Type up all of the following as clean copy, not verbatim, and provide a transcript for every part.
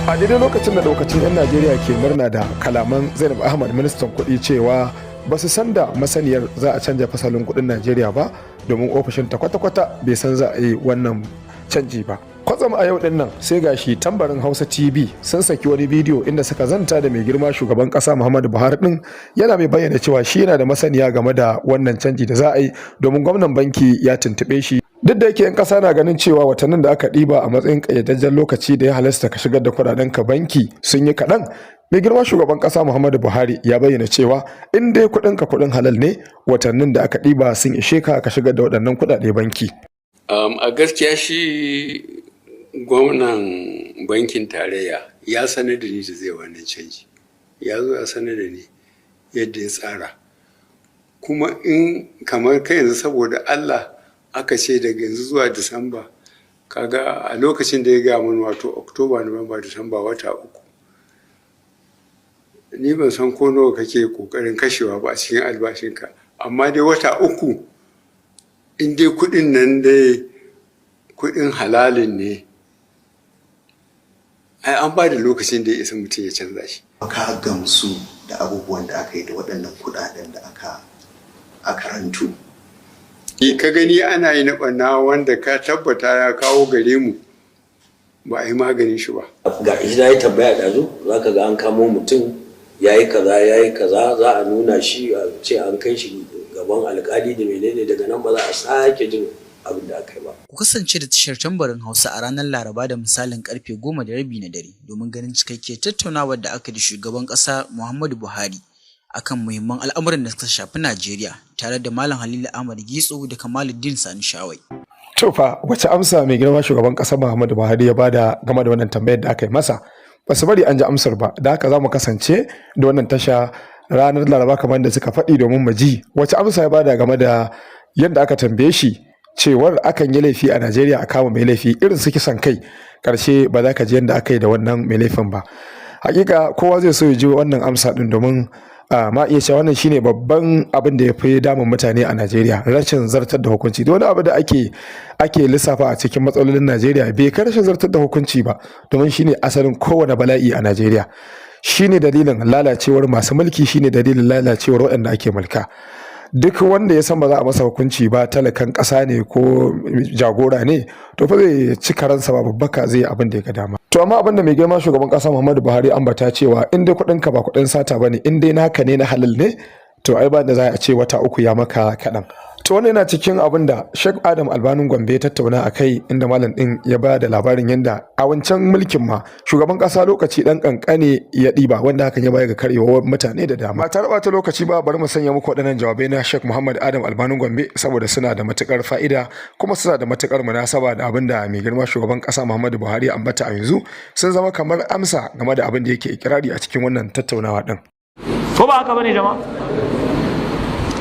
A daidai lokacin da lokacin 'yan Najeriya ke murna da kalaman Zainab Ahmad ministan kuɗi cewa ba su san da masaniyar za a canja fasalin kuɗin Najeriya ba domin ofishin ta kwata-kwata bai san za a yi wannan canji ba. Kwatsam a yau din nan sai gashi tambarin Hausa TV sun saki wani bidiyo inda suka zanta da mai girma shugaban kasa Muhammadu Buhari din, yana mai bayyana cewa shi yana da masaniya game da wannan canji da za a yi domin gwamnan banki ya tuntube shi. Duk da yake 'yan kasa na ganin cewa watannin da aka ɗiba a matsayin ƙayyadajjen lokaci da ya halasta ka shigar da kuɗaɗen ka banki sun yi kaɗan, mai girma shugaban kasa Muhammadu Buhari ya bayyana cewa in dai kuɗin ka kuɗin halal ne, watannin da aka ɗiba sun ishe ka ka shigar da waɗannan kuɗaɗe banki. A gaskiya shi gwamnan bankin tarayya ya sanar da ni da zai wannan canji, ya zo ya sanar da ni yadda ya tsara, kuma in kamar kai yanzu saboda Allah aka ce daga yanzu zuwa Disamba, kaga a lokacin da ya gaya mana wato Oktoba, Nuwamba, Disamba, wata uku, ni ban san ko nawa kake kokarin kashewa ba a cikin albashinka, amma dai wata uku in dai kuɗin nan dai kuɗin halalin ne, ai an ba da lokacin da ya isa mutum ya canza shi. Ka gamsu da abubuwan da aka yi da waɗannan kuɗaɗen da aka rantu? Ka gani ana yi na ɓanna wanda ka tabbata ya kawo gare mu ba a yi maganin shi ba. Ga shi na yi tambaya ɗazu, za ka ga an kamo mutum ya yi kaza za a nuna shi a ce an kai shi gaban alkali da menene, daga nan ba za a sake jin abin da aka yi ba. Ku kasance da tashar Tambarin Hausa a ranar Laraba da misalin karfe 10:30 na dare domin ganin cikakkiyar tattaunawar da aka da shugaban ƙasa Muhammadu Buhari akan muhimman al'amuran da suka shafi Najeriya tare da Malam Halilu Ahmad Gitso da Kamaluddin Sani Shawai. To fa wace amsa mai girma shugaban ƙasa Muhammadu Buhari ya bada game da wannan tambayar da aka yi masa? Ba su bari an ji amsar ba, da haka za mu kasance da wannan tasha ranar Laraba kamar da suka faɗi domin mu ji wace amsa ya bada game da yadda aka tambaye shi cewar akan yi laifi a Najeriya a kama mai laifi irin su kisan kai, karshe ba za ka ji yadda aka yi da wannan mai laifin ba. Hakika kowa zai so ya ji wannan amsa din domin ma iya cewa wannan shine babban abin da ya fi damun mutane a Najeriya, rashin zartar da hukunci. Da wani abu da ake lissafa a cikin matsalolin Najeriya bai kai rashin zartar da hukunci ba, domin shine asalin kowane bala'i a Najeriya. Shine dalilin lalacewar masu mulki, shine dalilin lalacewar waɗanda ake mulka. Duk wanda ya san ba za a masa hukunci ba, talakan ƙasa ne ko jagora ne, to fa zai ci karansa ba babbaka, zai yi abin da ya ga dama. To amma abin da mai girma shugaban ƙasa Muhammadu Buhari ambata cewa in dai kuɗin ka ba kuɗin sata bane, in dai naka ne na halal ne, to ai ba da za a ce wata uku ya maka kaɗan. To wannan yana cikin abin da Sheikh Adam Albanin Gombe ya tattauna a kai, inda malam ɗin ya ba da labarin yadda a wancan mulkin ma shugaban ƙasa lokaci ɗan ƙanƙane ya ɗiba, wanda hakan ya baya ga karyewar mutane da dama. Ba tare ɓata lokaci ba, bari mu sanya muku waɗannan jawabai na Sheikh Muhammad Adam Albanin Gombe saboda suna da matuƙar fa'ida kuma suna da matuƙar munasaba da abin da mai girma shugaban ƙasa Muhammadu Buhari ambata a yanzu, sun zama kamar amsa game da abin da yake ikirari a cikin wannan tattaunawa ɗin. Ko ba haka bane jama'a?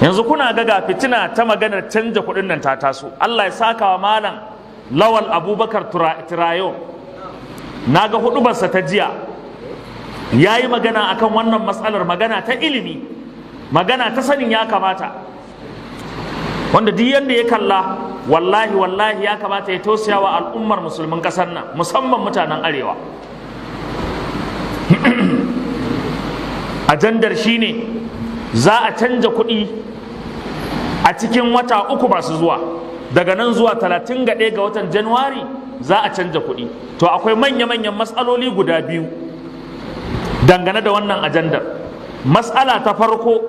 Yanzu kuna ga fitina ta maganar canja kuɗin nan ta taso. Allah ya saka wa malam Lawal Abubakar Tirayo, na ga huɗubarsa ta jiya ya yi magana akan wannan matsalar, magana ta ilimi, magana ta sanin ya kamata, wanda duk yanda ya kalla wallahi ya kamata ya tausaya wa al'ummar musulmin ƙasar nan, musamman mutanen arewa. Ajandar shine za a canja kuɗi a cikin wata uku masu zuwa, daga nan zuwa 31 ga watan Januwari za a canja kuɗi. To akwai manya-manyan matsaloli guda biyu dangane da wannan ajandar. Matsala ta farko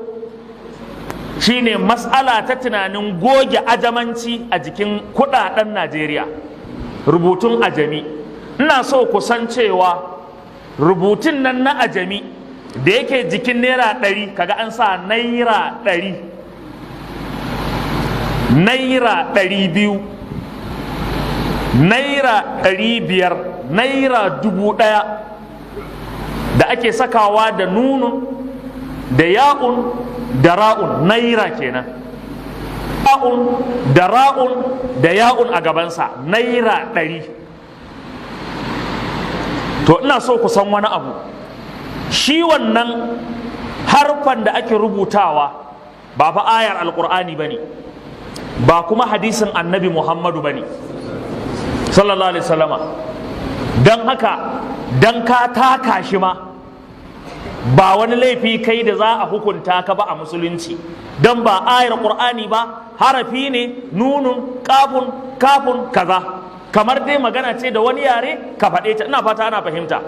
shine matsala ta tunanin goge ajamanci a jikin kuɗaɗen Najeriya, rubutun ajami. Ina so ku san cewa rubutun nan na ajami da yake jikin naira 100, kaga an sa naira 100, naira 200, naira 500, naira 1000 da ake sakawa da nunun da ya'un da ra'un, naira kenan. Ya'un da ra'un da ya'un a gabansa, naira 100. To ina so ku san wani abu, shi wannan harfan da ake rubutawa ba fa ayar alkur'ani bane, ba kuma hadisin annabi Muhammadu bane sallallahu alaihi wasallama. Don haka dan ka taka shi ma ba wani laifi kai da za a hukunta ka ba a musulunci, dan ba ayar Qur'ani ba, harafi ne, nunun, kafun kaza, kamar dai magana ce da wani yare ka faɗe ta. Ina fata ana fahimta.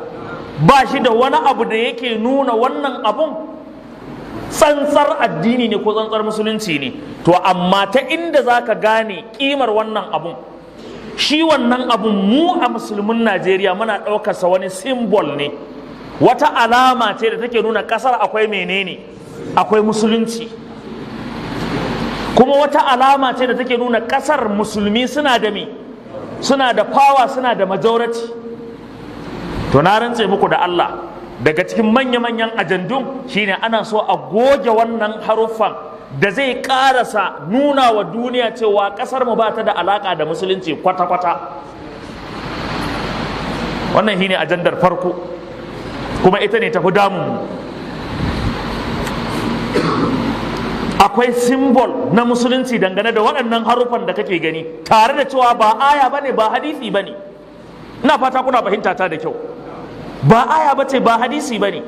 Ba shi da wani abu da yake nuna wannan abun tsantsar addini ne ko tsantsar musulunci ne. To amma ta inda za ka gane kimar wannan abun, shi wannan abun mu a musulmin Najeriya muna ɗaukarsa wani simbol ne, wata alama ce da take nuna ƙasar akwai menene, akwai musulunci, kuma wata alama ce da take nuna ƙasar musulmi suna da me, suna da power, suna da majority. To na rantse muku da Allah, daga cikin manya-manyan ajandun shine ana so a goge wannan haruffan da zai karasa nuna wa duniya cewa kasar mu ba ta da alaka da musulunci kwata-kwata. Wannan shine ajandar farko, kuma ita ne tafi damun. Akwai simbol na musulunci dangane da waɗannan haruffan da kake gani, tare da cewa ba aya bane, ba hadisi bane. Ina fata kuna fahimta ta da kyau. Ba aya bace, ba hadisi bane.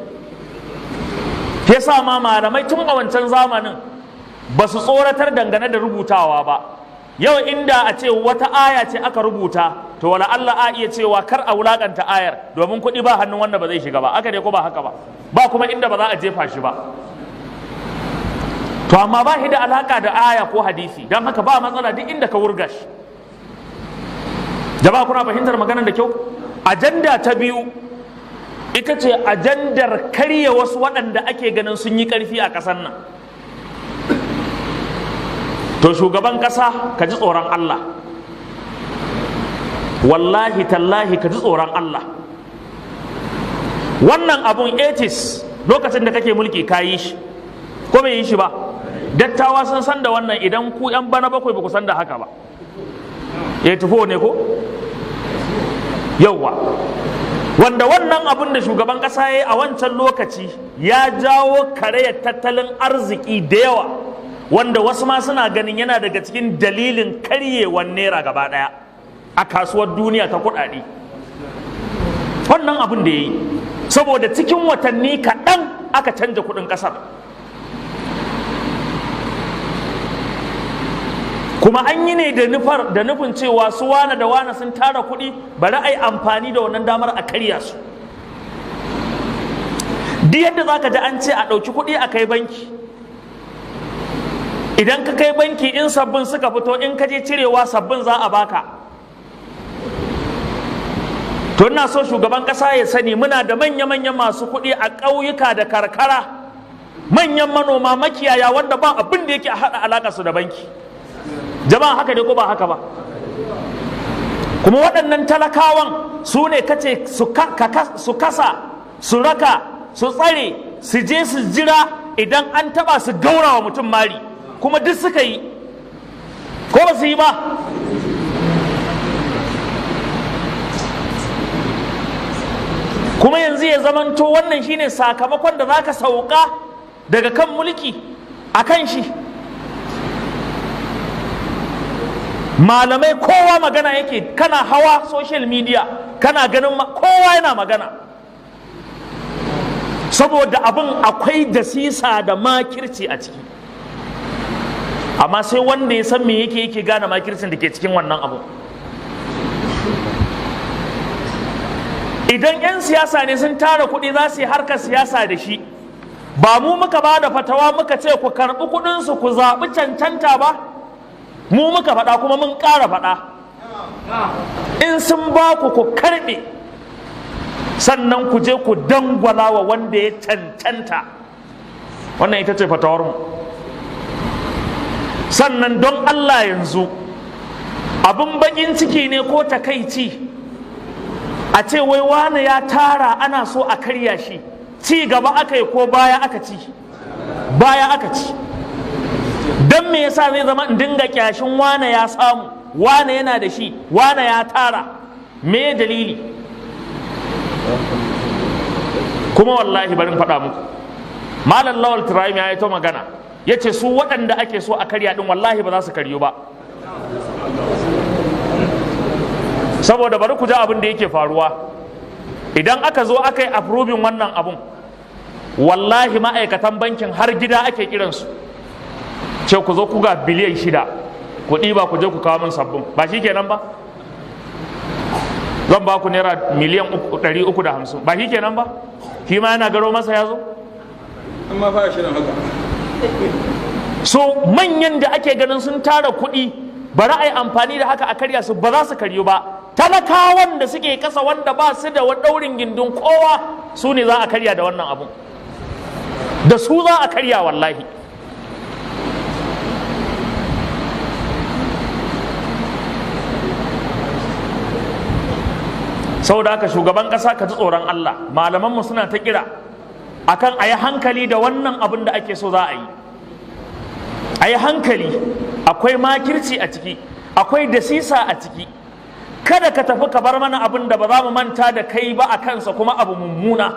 Yasa ma malamai tun a wancan zamanin ba su tsoratar dangane da rubutawa ba. Yau inda a ce wata aya ce aka rubuta, to wala Allah a iya cewa kar a wulakanta ayar, domin kuɗi ba hannun wanda ba zai shiga ba. Aka ne ko ba haka ba? Ba kuma inda ba za a jefa shi ba. To amma ba shi da alaka da aya ko hadisi, don haka ba matsala duk inda ka wurga shi. Jama'a kuna fahimtar maganar da kyau? Ajanda ta biyu ita ce ajandar karya wasu waɗanda ake ganin sun yi ƙarfi a ƙasar nan. To shugaban ƙasa ka ji tsoron Allah, wallahi tallahi ka ji tsoron Allah. Wannan abun 80s lokacin da kake mulki ka yi shi ko bai yi shi ba? Dattawa sun san da wannan, idan ku 'yan bana bakwai ba ku san da haka ba. Ya tufo ne ko? Yauwa, wanda wannan abun da shugaban ƙasa ya yi a wancan lokaci ya jawo karayar tattalin arziki da yawa, wanda wasu ma suna ganin yana daga cikin dalilin karyewar naira gaba ɗaya a kasuwar duniya ta kuɗaɗe. Wannan abun da ya yi, saboda cikin watanni kaɗan aka canja kuɗin ƙasar. Kuma an yi ne da nufin cewa su wane da wane sun tara kuɗi, bari a yi amfani da wannan damar a karya su. Duk yadda za ka ji an ce a ɗauki kuɗi a kai banki, idan ka kai banki in sabbin suka fito, in ka je cirewa sabbin za a baka. To ina so shugaban ƙasa ya sani muna da manya-manyan masu kuɗi a ƙauyuka da karkara, manyan manoma, makiyaya, wanda ba abin da yake haɗa alaƙa su da banki. Jama'a haka ne ko ba haka ba? Kuma waɗannan talakawan su ne kace su kasa, su raka, su tsare, su je su jira idan an taɓa su gaura wa mutum mari, kuma duk suka yi ko ba su yi ba? Kuma yanzu ya zamanto wannan shine sakamakon da zaka sauka daga kan mulki a kan shi. Malamai kowa magana yake, kana hawa social media kana ganin kowa yana magana, saboda abin akwai dasisa da makirci a ciki. Amma sai wanda ya san me yake gane makircin da ke cikin wannan abu. Idan 'yan siyasa ne sun tara kuɗi za su yi harkar siyasa da shi, ba mu muka ba da fatawa muka ce ku karɓi kuɗinsu ku zaɓi cancanta ba? Mu muka faɗa kuma mun ƙara faɗa. In sun ba ku karɓe, sannan ku je ku dangwala wa wanda ya cancanta. Wannan ita ce fatawarmu. Sannan don Allah yanzu abin baƙin ciki ne ko takaici a ce wai wane ya tara ana so a karya shi, ci gaba aka yi ko baya aka ci? Baya aka ci. Don me yasa zai zama in dinga kyashin wane ya samu, wane yana da shi, wane ya tara? Me dalili? Kuma wallahi bari in faɗa muku, Malam Lawal Turayim ya yi ta magana, ya ce su waɗanda ake so a karya ɗin wallahi ba za su karyo ba. Saboda bari ku ji abin da yake faruwa. idan aka zo aka yi approving wannan abun, wallahi ma'aikatan bankin har gida ake kiransu, ce ku zo ku ga biliyan 6 ku ɗiba ku je ku kawo min sabbin, ba shi kenan ba? Zan ba ku naira miliyan 350, ba shi kenan ba? Shi ma yana garo masa ya zo? amma fara shirin haka. So manyan da ake ganin sun tara kuɗi, bari a yi amfani da haka a karya su, ba za su karyu ba. Talakawan da suke kasa wanda ba su da ɗaurin gindin kowa, su ne za a karya da wannan abun, da su za a karya wallahi. Saboda haka shugaban ƙasa ka ji tsoron Allah, malamanmu suna ta kira akan a yi hankali da wannan abin da ake so za a yi. A yi hankali, akwai makirci a ciki, akwai dasisa a ciki. Kada ka tafi ka bar mana abin da ba za mu manta da kai ba a kansa, kuma abu mummuna.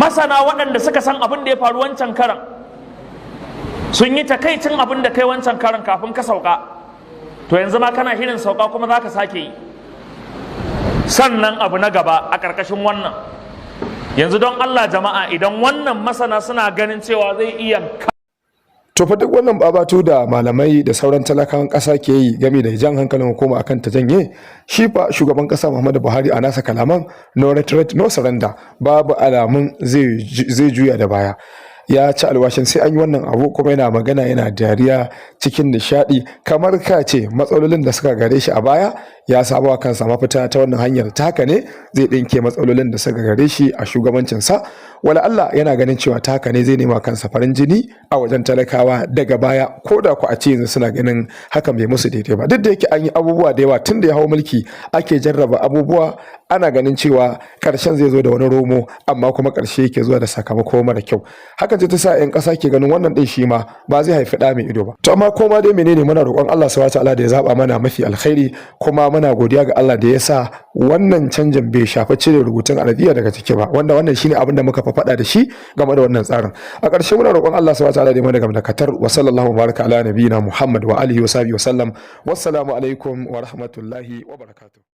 Masana waɗanda suka san abin da ya faru wancan karan sun yi takaicin abin da kai wancan karan kafin ka sauka, to yanzu ma kana shirin sauka kuma za ka sake yi. Sannan abu na gaba a ƙarƙashin wannan, yanzu don Allah jama'a, idan wannan masana suna ganin cewa zai iya to fa duk wannan babatu da malamai da sauran talakawan ƙasa ke yi game da jan hankalin hukuma akan ta janye, shi fa shugaban ƙasa Muhammadu Buhari a nasa kalaman no retreat no surrender, babu alamun zai juya da baya. Ya ci alwashin sai an yi wannan abu, kuma yana magana yana dariya cikin nishadi, kamar ka ce matsalolin da suka gare shi a baya ya samu kansa mafita ta wannan hanyar, ta haka ne zai ɗinke matsalolin da suka gare shi a shugabancinsa. Wala Allah yana ganin cewa ta haka ne zai nema kansa farin jini a wajen talakawa daga baya, ko da ku a ce yanzu suna ganin hakan bai musu daidai ba. Duk da yake an yi abubuwa da yawa tun da ya hau mulki, ake jarraba abubuwa, ana ganin cewa karshen zai zo da wani romo, amma kuma karshe yake zuwa da sakamako mara kyau. Hakan ce ta sa 'yan ƙasa ke ganin wannan ɗin shi ma ba zai haifi ɗa mai ido ba. To amma koma dai menene, muna roƙon Allah subhanahu wataala da ya zaba mana mafi alkhairi, kuma muna godiya ga Allah da ya sa wannan canjin bai shafi cire rubutun arabiya daga ciki ba, wanda wannan shine abin da muka faɗa da shi game da wannan tsarin. A ƙarshe muna roƙon Allah subhanahu wataala da ya mana gamdakatar. Wa sallallahu baraka ala nabiyina Muhammad wa alihi wa sahbihi wa sallam. Wassalamu alaikum wa rahmatullahi wa barakatuh.